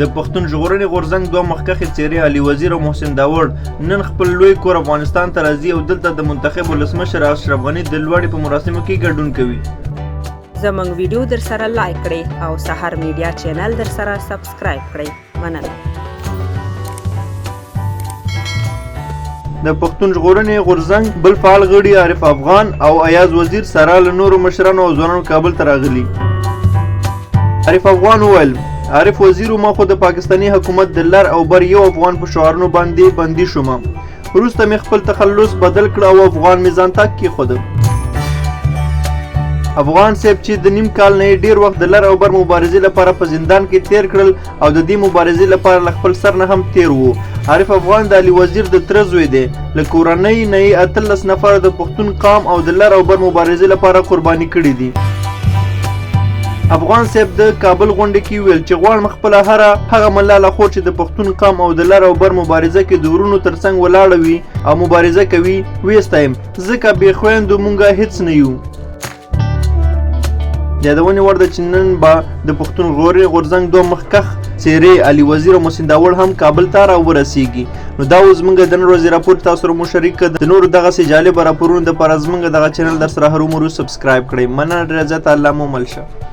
د پښتون ژغورنې غورځنګ دوه مخکښې څېرې علي وزیر او محسن داوړ نن خپل لوی کور افغانستان ته راځي او دلته د منتخب ولسمشر اشرف غني د لوړې په مراسمو کې ګډون کوي. زموږ ویډیو در سره لایک کړئ او سحر میډیا چینل در سره سبسکرایب کړئ. مننه. د پښتون ژغورنې غورځنګ بل فعال غړي عارف افغان او ایاز وزیر سره له نورو مشرانو او ځوانانو کابل ته راغلي. عارف افغان وویل عارف وزیر ما خو د پاکستاني حکومت د لر او بر یو افغان په شعارونو باندې بندي شوم. وروسته مې خپل تخلص بدل کړ او افغان مې ځان ته کېښود. افغان صاحب چې د نیم کال نه ډیر وخت د لر او بر مبارزې لپاره په زندان کې تیر کړل او د دې مبارزې لپاره له خپل سر نه هم تیر وو. عارف افغان د علي وزیر د تره زوی دی. له کورنۍ نه یې 18 نفر د پښتون قام او د لر او بر مبارزې لپاره قرباني کړي دي. افغان صاحب د کابل غونډې کې ویل چې غواړم خپله هغه ملاله خور چې د پښتون قام او د لر او بر مبارزه کې د ورونو ترڅنګ ولاړه وي او مبارزه کوي ویستایم، ځکه بې خویندو مونږه هیڅ نه یو. د یادونې وړ ده چې نن به د پښتون ژغورنې غورځنګ دوه مخکښ څېرې علي وزیر او محسن داوړ هم کابل ته راورسیږي. نو دا اوس زموږ د نن ورځې راپور تاسو سره مو شریک کړ. د نورو دغسې جالبه راپورونو دپاره زموږ دغه چینل در سره هرومرو سبسکرایب کړئ. مننه ډېره زیاته. الله مو مل شه.